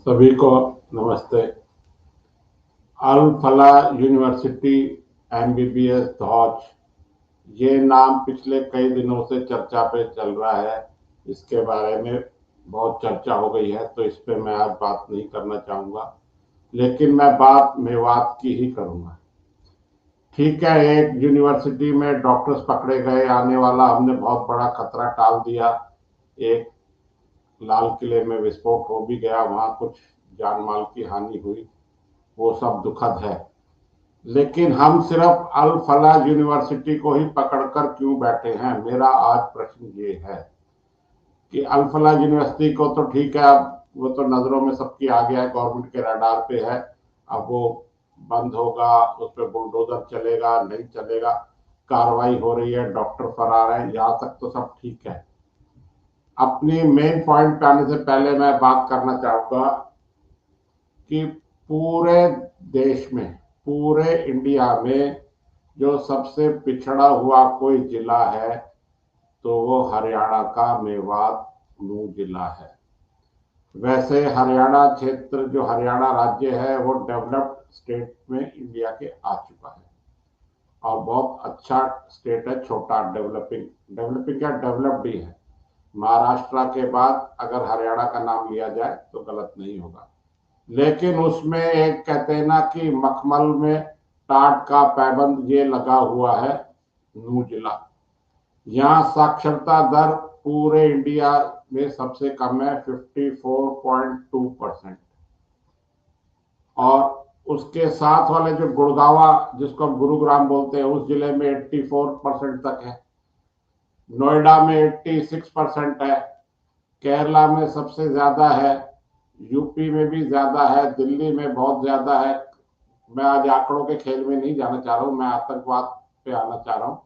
सभी को नमस्ते। अल फला यूनिवर्सिटी एमबीबीएस धौज, ये नाम पिछले कई दिनों से चर्चा पे चल रहा है। इसके बारे में बहुत चर्चा हो गई है, तो इस पे मैं आज बात नहीं करना चाहूँगा, लेकिन मैं बात मेवात की ही करूँगा। ठीक है, एक यूनिवर्सिटी में डॉक्टर्स पकड़े गए, आने वाला हमने बहुत बड़ा खतरा टाल दिया। एक लाल किले में विस्फोट हो भी गया, वहाँ कुछ जान माल की हानि हुई, वो सब दुखद है। लेकिन हम सिर्फ अल फला यूनिवर्सिटी को ही पकड़कर क्यों बैठे हैं? मेरा आज प्रश्न ये है कि अल फला यूनिवर्सिटी को तो ठीक है, अब वो तो नजरों में सबकी आ गया है, गवर्नमेंट के रडार पे है। अब वो बंद होगा, उस पर बुलडोजर चलेगा नहीं चलेगा, कार्रवाई हो रही है, डॉक्टर फरार है, यहाँ तक तो सब ठीक है। अपनी मेन पॉइंट पे आने से पहले मैं बात करना चाहूंगा कि पूरे देश में, पूरे इंडिया में जो सबसे पिछड़ा हुआ कोई जिला है तो वो हरियाणा का मेवात नूह जिला है। वैसे हरियाणा क्षेत्र, जो हरियाणा राज्य है, वो डेवलप्ड स्टेट में इंडिया के आ चुका है और बहुत अच्छा स्टेट है, छोटा, डेवलपिंग डेवलपिंग क्या, डेवलप्ड ही है। महाराष्ट्र के बाद अगर हरियाणा का नाम लिया जाए तो गलत नहीं होगा। लेकिन उसमें एक कहते हैं ना कि मखमल में टाट का पैबंद ये लगा हुआ है, नूह जिला। यहाँ साक्षरता दर पूरे इंडिया में सबसे कम है, 54.2%। और उसके साथ वाले जो गुड़गावा, जिसको हम गुरुग्राम बोलते हैं, उस जिले में 84% तक है। नोएडा में 86% है। केरला में सबसे ज्यादा है, यूपी में भी ज्यादा है, दिल्ली में बहुत ज्यादा है। मैं आज आंकड़ों के खेल में नहीं जाना चाह रहा हूँ, मैं आतंकवाद पे आना चाह रहा हूँ,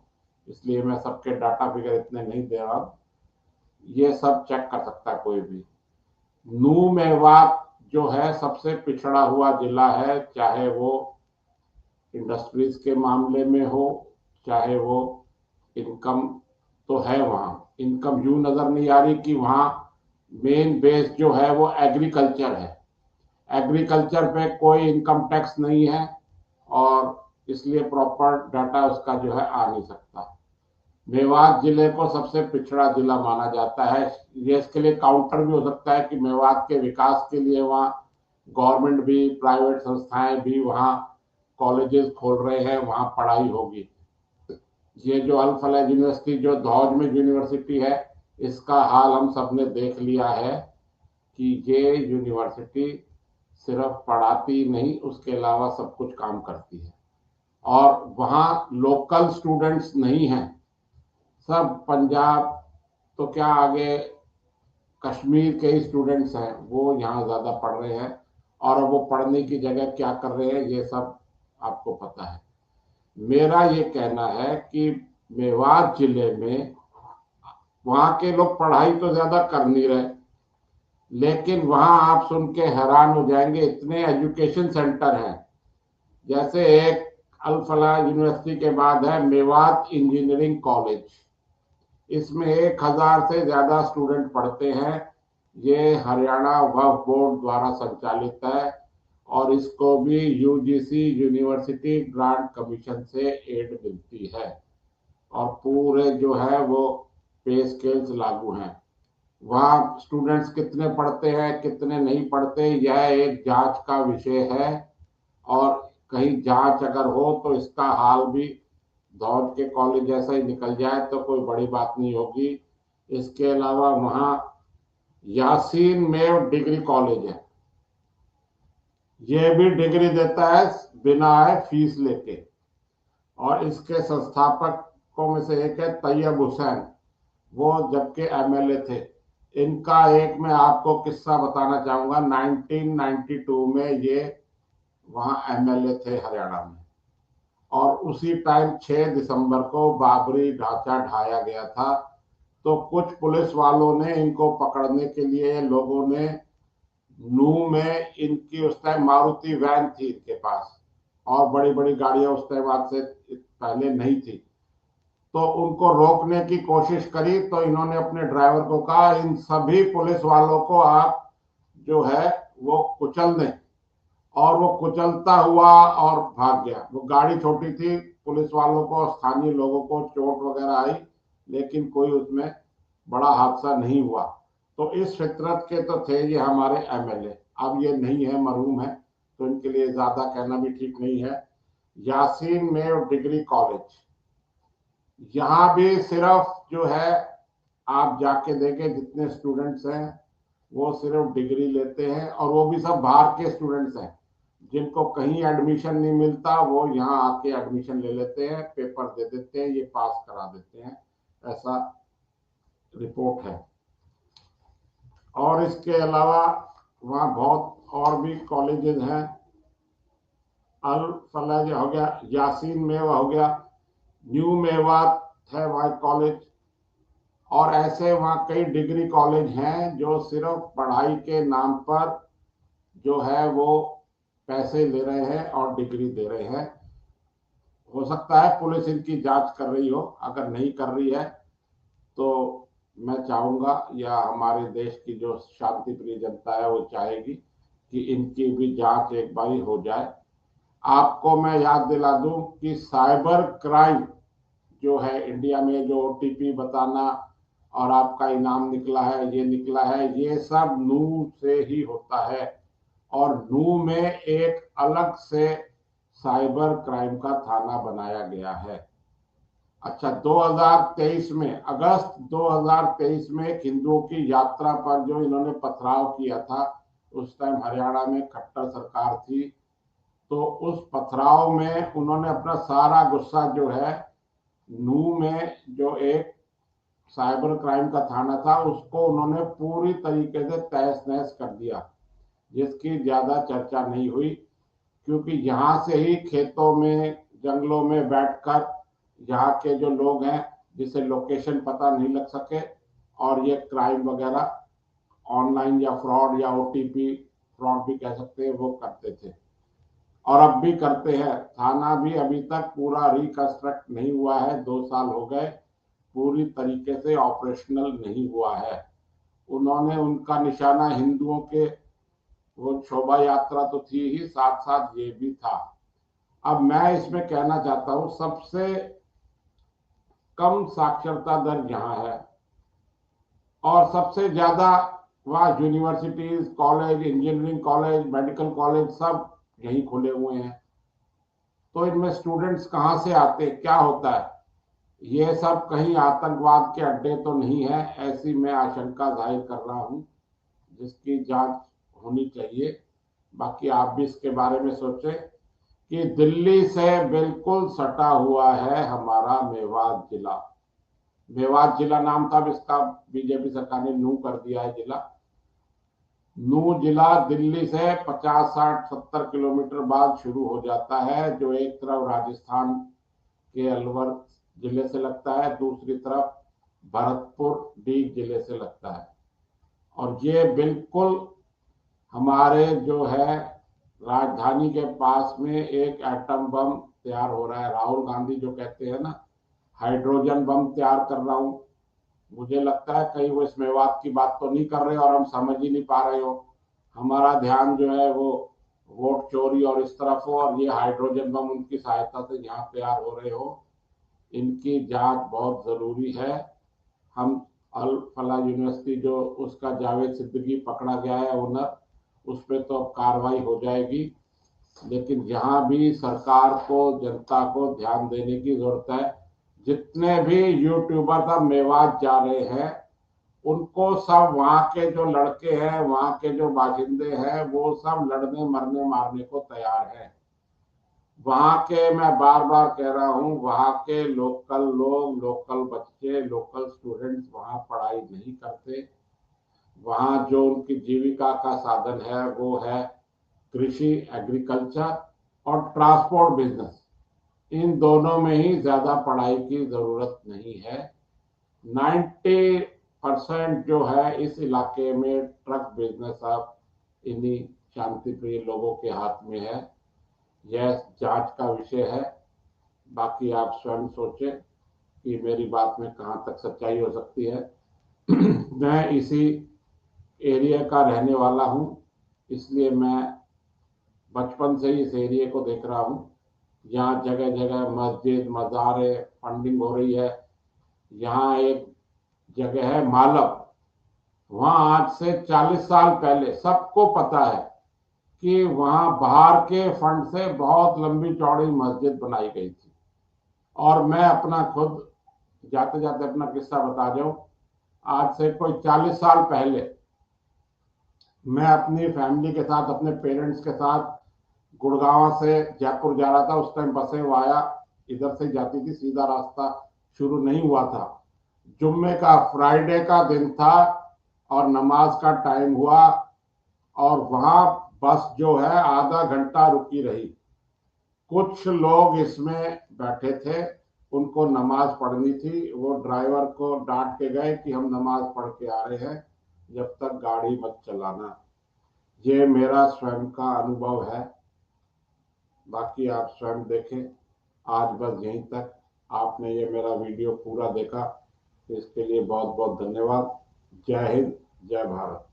इसलिए मैं सबके डाटा फिगर इतने नहीं दे रहा हूँ। ये सब चेक कर सकता है कोई भी। नूह मेवात जो है सबसे पिछड़ा हुआ जिला है, चाहे वो इंडस्ट्रीज के मामले में हो, चाहे वो इनकम, तो है वहाँ इनकम यूं नजर नहीं आ रही कि वहाँ मेन बेस जो है वो एग्रीकल्चर है। एग्रीकल्चर पे कोई इनकम टैक्स नहीं है और इसलिए प्रॉपर डाटा उसका जो है आ नहीं सकता। मेवात जिले को सबसे पिछड़ा जिला माना जाता है। ये इसके लिए काउंटर भी हो सकता है कि मेवात के विकास के लिए वहाँ गवर्नमेंट भी, प्राइवेट संस्थाएं भी वहाँ कॉलेजेस खोल रहे हैं, वहाँ पढ़ाई होगी। ये जो अल फला यूनिवर्सिटी, जो धौज में यूनिवर्सिटी है, इसका हाल हम सब ने देख लिया है कि ये यूनिवर्सिटी सिर्फ पढ़ाती नहीं, उसके अलावा सब कुछ काम करती है। और वहाँ लोकल स्टूडेंट्स नहीं हैं, सब पंजाब तो क्या, आगे कश्मीर के ही स्टूडेंट्स हैं, वो यहाँ ज़्यादा पढ़ रहे हैं। और वो पढ़ने की जगह क्या कर रहे हैं ये सब आपको पता है। मेरा ये कहना है कि मेवात जिले में वहाँ के लोग पढ़ाई तो ज़्यादा कर नहीं रहे, लेकिन वहाँ आप सुन के हैरान हो जाएंगे, इतने एजुकेशन सेंटर हैं। जैसे एक अल फला यूनिवर्सिटी के बाद है मेवात इंजीनियरिंग कॉलेज, इसमें 1000 से ज्यादा स्टूडेंट पढ़ते हैं। ये हरियाणा वक्फ बोर्ड द्वारा संचालित है और इसको भी यूजीसी यूनिवर्सिटी ग्रांट कमीशन से एड मिलती है और पूरे जो है वो पे स्केल्स लागू हैं। वहाँ स्टूडेंट्स कितने पढ़ते हैं कितने नहीं पढ़ते, यह एक जांच का विषय है और कहीं जांच अगर हो तो इसका हाल भी धौज के कॉलेज जैसा ही निकल जाए तो कोई बड़ी बात नहीं होगी। इसके अलावा वहाँ यासीन मेव डिग्री कॉलेज है, ये भी डिग्री देता है बिना फीस लेके। और इसके संस्थापकों में से एक है तैयब हुसैन, वो जबकि एमएलए थे। इनका एक मैं आपको किस्सा बताना चाहूंगा। 1992 में ये वहाँ एमएलए थे हरियाणा में, और उसी टाइम 6 दिसंबर को बाबरी ढांचा ढाया गया था। तो कुछ पुलिस वालों ने इनको पकड़ने के लिए, लोगों ने नूह में इनकी, उस टाइम मारुति वैन थी इनके पास और बड़ी बड़ी गाड़ियां उस टाइम आज से पहले नहीं थी, तो उनको रोकने की कोशिश करी। तो इन्होंने अपने ड्राइवर को कहा, इन सभी पुलिस वालों को आप जो है वो कुचल दें, और वो कुचलता हुआ और भाग गया। वो गाड़ी छोटी थी, पुलिस वालों को, स्थानीय लोगों को चोट वगैरह आई, लेकिन कोई उसमें बड़ा हादसा नहीं हुआ। तो इस फितरत के तो थे ये हमारे एमएलए। अब ये नहीं है, मरहूम है, तो इनके लिए ज्यादा कहना भी ठीक नहीं है। यासीन में डिग्री कॉलेज, यहाँ भी सिर्फ जो है, आप जाके देखें जितने स्टूडेंट्स हैं वो सिर्फ डिग्री लेते हैं, और वो भी सब बाहर के स्टूडेंट्स हैं। जिनको कहीं एडमिशन नहीं मिलता वो यहाँ आके एडमिशन ले लेते हैं, पेपर दे देते हैं, ये पास करा देते हैं, ऐसा रिपोर्ट है। और इसके अलावा वहाँ बहुत और भी कॉलेजेस हैं। अल फलाह हो गया, यासीन मेवा हो गया, न्यू मेवात है वहाँ कॉलेज, और ऐसे वहाँ कई डिग्री कॉलेज हैं जो सिर्फ पढ़ाई के नाम पर जो है वो पैसे ले रहे हैं और डिग्री दे रहे हैं। हो सकता है पुलिस इनकी जांच कर रही हो, अगर नहीं कर रही है तो मैं चाहूंगा, या हमारे देश की जो शांति प्रिय जनता है वो चाहेगी कि इनकी भी जांच एक बारी हो जाए। आपको मैं याद दिला दूं कि साइबर क्राइम जो है इंडिया में, जो ओटीपी बताना और आपका इनाम निकला है, ये निकला है, ये सब नू से ही होता है। और नू में एक अलग से साइबर क्राइम का थाना बनाया गया है। अच्छा, 2023 में, अगस्त 2023 में एक हिंदुओं की यात्रा पर जो इन्होंने पथराव किया था, उस टाइम हरियाणा में खट्टर सरकार थी, तो उस पथराव में उन्होंने अपना सारा गुस्सा जो है, नू में जो एक साइबर क्राइम का थाना था उसको उन्होंने पूरी तरीके से तहस नहस कर दिया, जिसकी ज्यादा चर्चा नहीं हुई, क्योंकि यहाँ से ही खेतों में, जंगलों में बैठकर यहाँ के जो लोग हैं जिसे लोकेशन पता नहीं लग सके, और ये क्राइम वगैरह ऑनलाइन या फ्रॉड या ओटीपी फ्रॉड भी कह सकते हैं, वो करते थे और अब भी करते हैं। थाना भी अभी तक पूरा रिकंस्ट्रक्ट नहीं हुआ है, 2 साल हो गए, पूरी तरीके से ऑपरेशनल नहीं हुआ है। उन्होंने, उनका निशाना हिंदुओं के, वो शोभा यात्रा तो थी ही, साथ साथ ये भी था। अब मैं इसमें कहना चाहता हूं, सबसे कम साक्षरता दर यहाँ है और सबसे ज्यादा वहाँ universities, college, engineering college, medical college सब यहीं खुले हुए हैं। तो इनमें स्टूडेंट्स कहाँ से आते, क्या होता है? ये सब कहीं आतंकवाद के अड्डे तो नहीं है, ऐसी मैं आशंका जाहिर कर रहा हूँ, जिसकी जांच होनी चाहिए। बाकी आप भी इसके बारे में सोचें कि दिल्ली से बिल्कुल सटा हुआ है हमारा मेवात जिला। मेवात जिला नाम था, इसका बीजेपी सरकार ने नू कर दिया है जिला। नू जिला दिल्ली से 50, 60, 70 किलोमीटर बाद शुरू हो जाता है, जो एक तरफ राजस्थान के अलवर जिले से लगता है, दूसरी तरफ भरतपुर डीग जिले से लगता है। और ये बिल्कुल हमारे जो है राजधानी के पास में एक एटम बम तैयार हो रहा है। राहुल गांधी जो कहते हैं ना, हाइड्रोजन बम तैयार कर रहा हूं, मुझे लगता है कहीं वो इस मेवात की बात तो नहीं कर रहे और हम समझ ही नहीं पा रहे हो। हमारा ध्यान जो है वो वोट चोरी और इस तरफ हो, और ये हाइड्रोजन बम उनकी सहायता से यहाँ तैयार हो रहे हो। इनकी जांच बहुत जरूरी है। हम अल फला यूनिवर्सिटी जो उसका जावेद सिद्दीकी पकड़ा गया है ओनर, उस पर तो अब कार्रवाई हो जाएगी, लेकिन यहाँ भी सरकार को, जनता को ध्यान देने की जरूरत है। जितने भी यूट्यूबर अब मेवात जा रहे हैं, उनको सब वहाँ के जो लड़के हैं, वहाँ के जो बाशिंदे हैं, वो सब लड़ने मरने मारने को तैयार हैं। वहाँ के, मैं बार बार कह रहा हूँ, वहाँ के लोकल लोग, लोकल बच्चे, लोकल स्टूडेंट्स वहाँ पढ़ाई नहीं करते। वहाँ जो उनकी जीविका का साधन है वो है कृषि, एग्रीकल्चर और ट्रांसपोर्ट बिजनेस। इन दोनों में ही ज्यादा पढ़ाई की जरूरत नहीं है। 90% जो है इस इलाके में ट्रक बिजनेस अब इन्हीं शांति प्रिय लोगों के हाथ में है। यह जांच का विषय है। बाकी आप स्वयं सोचें कि मेरी बात में कहाँ तक सच्चाई हो सकती है। मैं इसी एरिया का रहने वाला हूँ, इसलिए मैं बचपन से ही इस एरिया को देख रहा हूँ। यहाँ जगह जगह मस्जिद मज़ारे फंडिंग हो रही है। यहाँ एक जगह है मालव, वहाँ आज से 40 साल पहले सबको पता है कि वहाँ बाहर के फंड से बहुत लंबी चौड़ी मस्जिद बनाई गई थी। और मैं अपना खुद जाते जाते अपना किस्सा बता जाऊं, आज से कोई 40 साल पहले मैं अपनी फैमिली के साथ अपने पेरेंट्स के साथ गुड़गांव से जयपुर जा रहा था। उस टाइम बसें वाया इधर से जाती थी, सीधा रास्ता शुरू नहीं हुआ था। जुम्मे का फ्राइडे का दिन था और नमाज का टाइम हुआ और वहां बस जो है आधा घंटा रुकी रही। कुछ लोग इसमें बैठे थे, उनको नमाज पढ़नी थी। वो ड्राइवर को डांट के गए कि हम नमाज पढ़ के आ रहे हैं, जब तक गाड़ी मत चलाना। ये मेरा स्वयं का अनुभव है, बाकी आप स्वयं देखें। आज बस यहीं तक। आपने ये मेरा वीडियो पूरा देखा, इसके लिए बहुत बहुत धन्यवाद। जय हिंद, जय भारत।